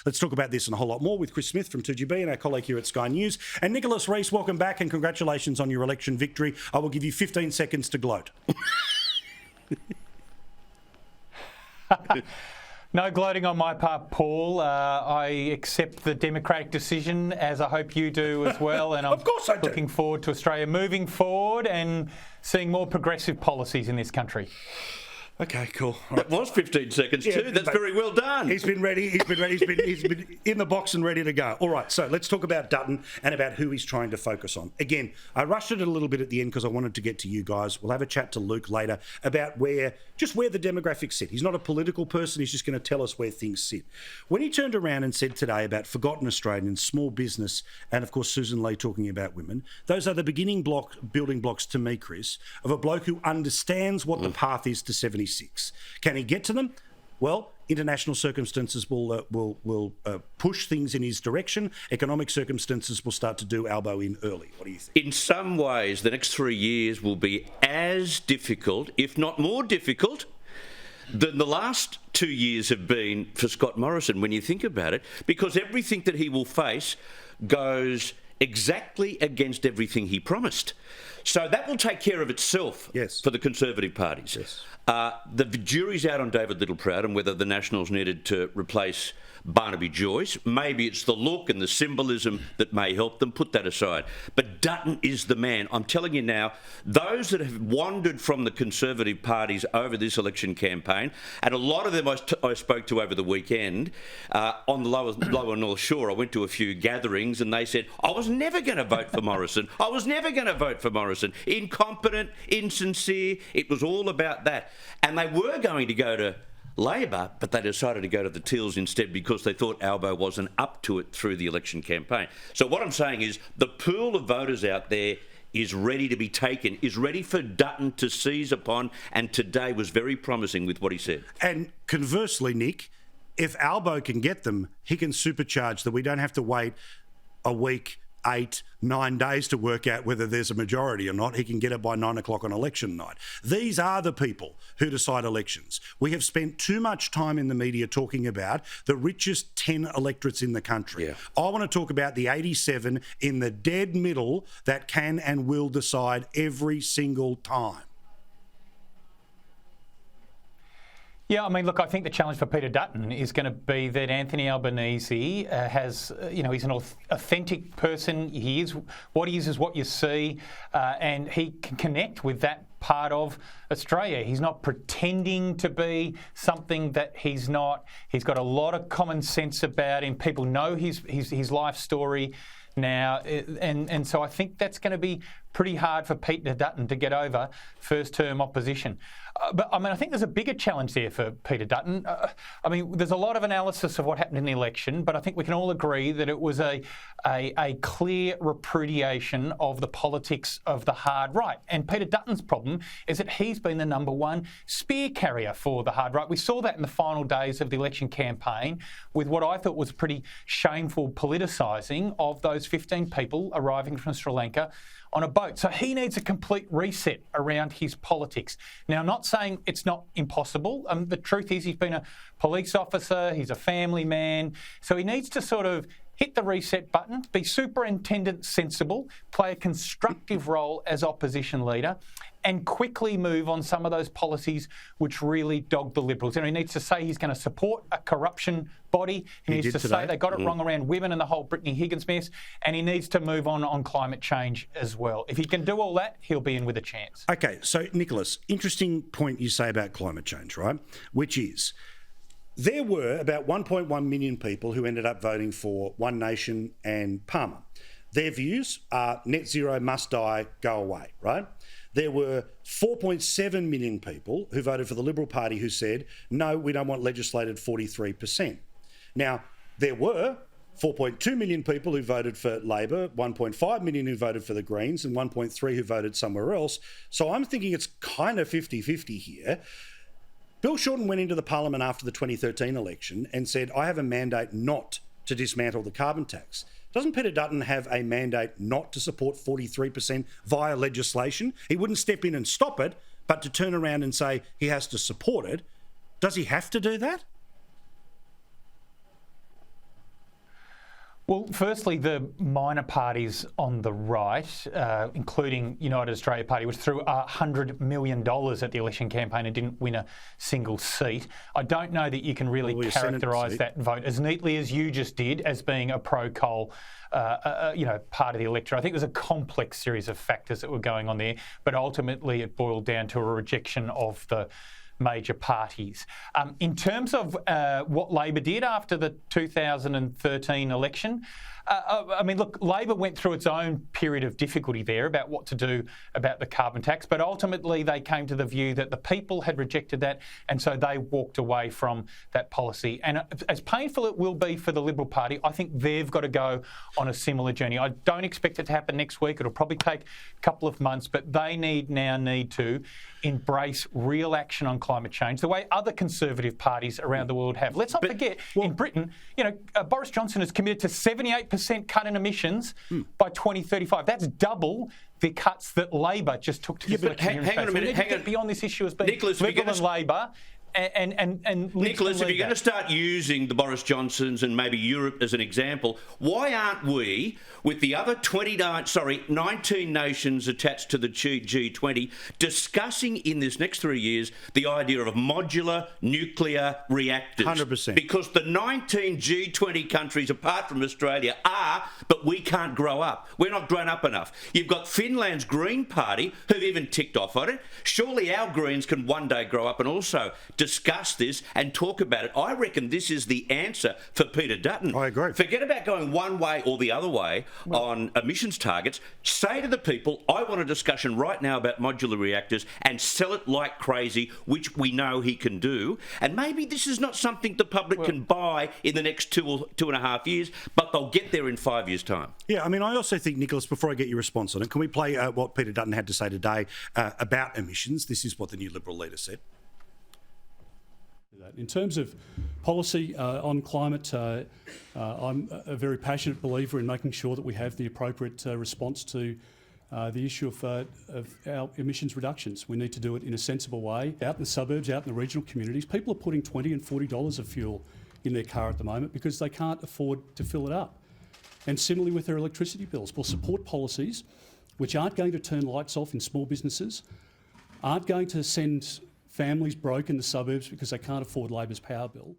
Let's talk about this and a whole lot more with Chris Smith from 2GB and our colleague here at Sky News. And Nicholas Rees, welcome back and congratulations on your election victory. I will give you 15 seconds to gloat. No gloating on my part, Paul. I accept the democratic decision, as I hope you do as well. And I'm Of course I do. looking forward to Australia moving forward and seeing more progressive policies in this country. Okay, cool. That was 15 seconds too. That's very well done. He's been ready. He's been in the box and ready to go. All right, so let's talk about Dutton and about who he's trying to focus on. Again, I rushed it a little bit at the end because I wanted to get to you guys. We'll have a chat to Luke later about where the demographics sit. He's not a political person. He's just going to tell us where things sit. When he turned around and said today about forgotten Australians, small business, and of course Susan Lee talking about women, those are the building blocks to me, Chris, of a bloke who understands what the path is to 76. Can he get to them? Well, international circumstances will push things in his direction. Economic circumstances will start to do elbow in early. What do you think? In some ways, the next 3 years will be as difficult, if not more difficult, than the last 2 years have been for Scott Morrison, when you think about it, because everything that he will face goes exactly against everything he promised. So that will take care of itself for the Conservative parties. Yes. The jury's out on David Littleproud and whether the Nationals needed to replace Barnaby Joyce. Maybe it's the look and the symbolism that may help them. Put that aside. But Dutton is the man. I'm telling you now, those that have wandered from the Conservative parties over this election campaign, and a lot of them I spoke to over the weekend on the lower North Shore. I went to a few gatherings and they said, I was never going to vote for Morrison. I was never going to vote for Morrison. Incompetent, insincere. It was all about that. And they were going to go to Labor, but they decided to go to the Teals instead because they thought Albo wasn't up to it through the election campaign. So what I'm saying is the pool of voters out there is ready to be taken, is ready for Dutton to seize upon, and today was very promising with what he said. And conversely, Nick, if Albo can get them, he can supercharge that we don't have to wait a week, 8, 9 days to work out whether there's a majority or not. He can get it by 9 o'clock on election night. These are the people who decide elections. We have spent too much time in the media talking about the richest 10 electorates in the country. Yeah. I want to talk about the 87 in the dead middle that can and will decide every single time. Yeah, I mean, look, I think the challenge for Peter Dutton is going to be that Anthony Albanese has, he's an authentic person. He is what he is what you see, and he can connect with that part of Australia. He's not pretending to be something that he's not. He's got a lot of common sense about him. People know his life story now, and so I think that's going to be pretty hard for Peter Dutton to get over first-term opposition. But, I mean, I think there's a bigger challenge there for Peter Dutton. I mean, there's a lot of analysis of what happened in the election, but I think we can all agree that it was a clear repudiation of the politics of the hard right. And Peter Dutton's problem is that he's been the number one spear carrier for the hard right. We saw that in the final days of the election campaign with what I thought was pretty shameful politicising of those 15 people arriving from Sri Lanka on a boat. So he needs a complete reset around his politics. Now, I'm not saying it's not impossible. The truth is he's been a police officer, he's a family man, so he needs to sort of hit the reset button, be superintendent sensible, play a constructive role as opposition leader, and quickly move on some of those policies which really dog the Liberals. And he needs to say he's going to support a corruption body. He needs to say they got it wrong around women and the whole Brittany Higgins mess. And he needs to move on climate change as well. If he can do all that, he'll be in with a chance. Okay, so Nicholas, interesting point you say about climate change, right? Which is, there were about 1.1 million people who ended up voting for One Nation and Palmer. Their views are net zero, must die, go away, right? There were 4.7 million people who voted for the Liberal Party who said, no, we don't want legislated 43%. Now, there were 4.2 million people who voted for Labor, 1.5 million who voted for the Greens, and 1.3 who voted somewhere else. So I'm thinking it's kind of 50-50 here. Bill Shorten went into the Parliament after the 2013 election and said, I have a mandate not to dismantle the carbon tax. Doesn't Peter Dutton have a mandate not to support 43% via legislation? He wouldn't step in and stop it, but to turn around and say he has to support it. Does he have to do that? Well, firstly, the minor parties on the right, including United Australia Party, which threw $100 million at the election campaign and didn't win a single seat. I don't know that you can really characterise that vote as neatly as you just did as being a pro-coal part of the electorate. I think there's a complex series of factors that were going on there, but ultimately it boiled down to a rejection of the major parties. In terms of what Labor did after the 2013 election, look, Labor went through its own period of difficulty there about what to do about the carbon tax, but ultimately they came to the view that the people had rejected that, and so they walked away from that policy. And as painful it will be for the Liberal Party, I think they've got to go on a similar journey. I don't expect it to happen next week. It'll probably take a couple of months, but they need to embrace real action on climate change, the way other Conservative parties around the world have. Let's not forget, in Britain, Boris Johnson has committed to 78% cut in emissions by 2035. That's double the cuts that Labor just took to this election. Hang on a minute. Get beyond this issue as being Nicholas, Liberal and Labor. And Nicholas, if you're going to start using the Boris Johnsons and maybe Europe as an example, why aren't we, with the other 19 nations attached to the G20, discussing in this next 3 years the idea of modular nuclear reactors? 100%. Because the 19 G20 countries, apart from Australia, are, but we can't grow up. We're not grown up enough. You've got Finland's Green Party, who've even ticked off on it. Surely our Greens can one day grow up and also discuss this and talk about it. I reckon this is the answer for Peter Dutton. I agree. Forget about going one way or the other way on emissions targets. Say to the people, I want a discussion right now about modular reactors and sell it like crazy, which we know he can do. And maybe this is not something the public can buy in the next 2.5 years, but they'll get there in 5 years' time. Yeah, I also think, Nicholas, before I get your response on it, can we play what Peter Dutton had to say today about emissions? This is what the new Liberal leader said. In terms of policy on climate, I'm a very passionate believer in making sure that we have the appropriate response to the issue of our emissions reductions. We need to do it in a sensible way. Out in the suburbs, out in the regional communities, people are putting $20 and $40 of fuel in their car at the moment because they can't afford to fill it up. And similarly with their electricity bills, we'll support policies which aren't going to turn lights off in small businesses, aren't going to send families broke in the suburbs because they can't afford Labor's power bill.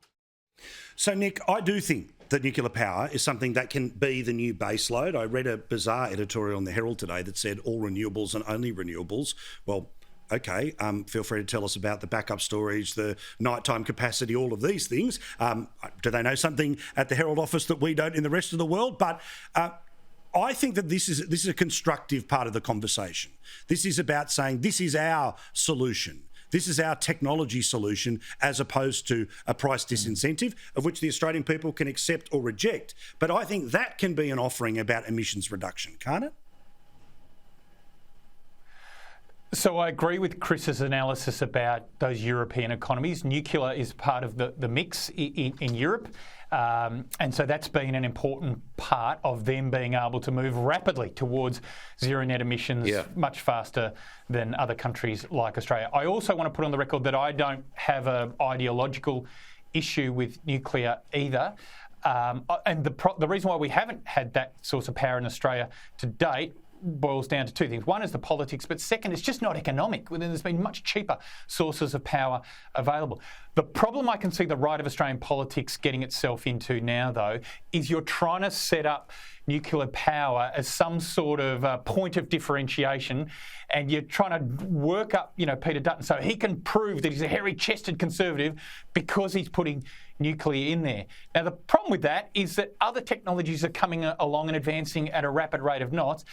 So, Nick, I do think that nuclear power is something that can be the new baseload. I read a bizarre editorial in the Herald today that said all renewables and only renewables. Well, okay, feel free to tell us about the backup storage, the nighttime capacity, all of these things. Do they know something at the Herald office that we don't in the rest of the world? But I think that this is a constructive part of the conversation. This is about saying this is our solution. This is our technology solution as opposed to a price disincentive of which the Australian people can accept or reject. But I think that can be an offering about emissions reduction, can't it? So I agree with Chris's analysis about those European economies. Nuclear is part of the mix in Europe. And so that's been an important part of them being able to move rapidly towards zero net emissions much faster than other countries like Australia. I also want to put on the record that I don't have an ideological issue with nuclear either. And the reason why we haven't had that source of power in Australia to date boils down to two things. One is the politics, but second, it's just not economic. There's been much cheaper sources of power available. The problem I can see the right of Australian politics getting itself into now, though, is you're trying to set up nuclear power as some sort of point of differentiation, and you're trying to work up, Peter Dutton so he can prove that he's a hairy-chested Conservative because he's putting nuclear in there. Now, the problem with that is that other technologies are coming along and advancing at a rapid rate of knots,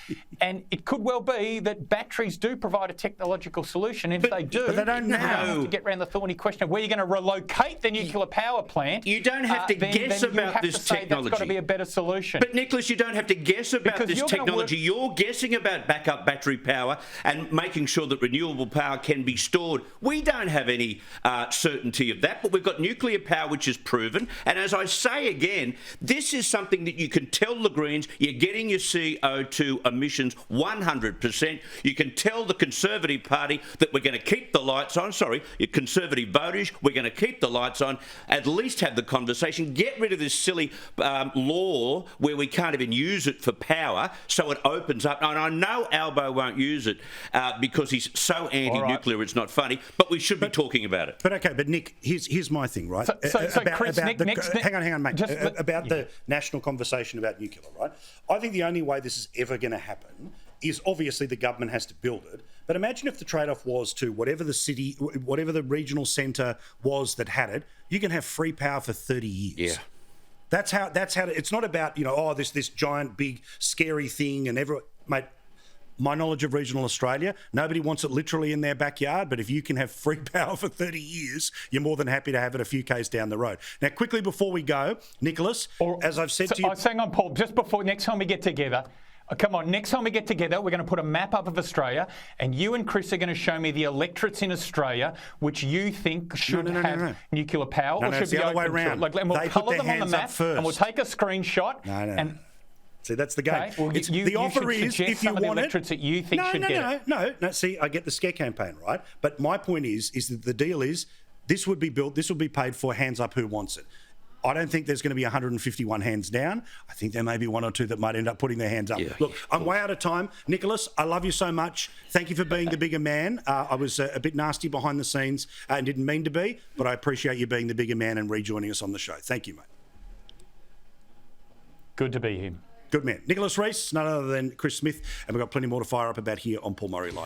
and it could well be that batteries do provide a technological solution. And if they do, they don't know. Have to get around the thorny question of where you're going to relocate the nuclear power plant. You don't have to guess about this technology. That's got to be a better solution. But, Nicholas, you don't have to guess about because this technology. You're guessing about backup battery power and making sure that renewable power can be stored. We don't have any certainty of that, but we've got nuclear power which is proven. And as I say again, this is something that you can tell the Greens, you're getting your CO2 emissions 100%. You can tell the Conservative Party that we're going to keep the lights on. Sorry, your Conservative voters, we're going to keep the lights on. At least have the conversation. Get rid of this silly law where we can't even use it for power, so it opens up. And I know Albo won't use it because he's so anti-nuclear, it's not funny, but we should be talking about it. But okay, but Nick, here's my thing, right? Hang on, mate. About the national conversation about nuclear, right? I think the only way this is ever going to happen is obviously the government has to build it. But imagine if the trade-off was to whatever the city, whatever the regional centre was that had it, you can have free power for 30 years. Yeah. That's how. It's not about this giant, big, scary thing and mate. My knowledge of regional Australia, nobody wants it literally in their backyard, but if you can have free power for 30 years, you're more than happy to have it a few k's down the road. Now, quickly before we go, Nicholas, as I've said to you... Hang on, Paul, just before next time we get together, come on, next time we get together, we're going to put a map up of Australia, and you and Chris are going to show me the electorates in Australia which you think should have nuclear power or should it's be the other way open around. And we'll colour them on the map, and we'll take a screenshot. No. See, that's the game. Okay, well, the offer is, if you want it... that you think should get it. No. See, I get the scare campaign, right? But my point is that the deal is this would be built, this would be paid for, hands up who wants it. I don't think there's going to be 151 hands down. I think there may be one or two that might end up putting their hands up. Yeah, Look, I'm way out of time. Nicholas, I love you so much. Thank you for being the bigger man. I was a bit nasty behind the scenes and didn't mean to be, but I appreciate you being the bigger man and rejoining us on the show. Thank you, mate. Good to be here. Good man. Nicholas Rees, none other than Chris Smith, and we've got plenty more to fire up about here on Paul Murray Live.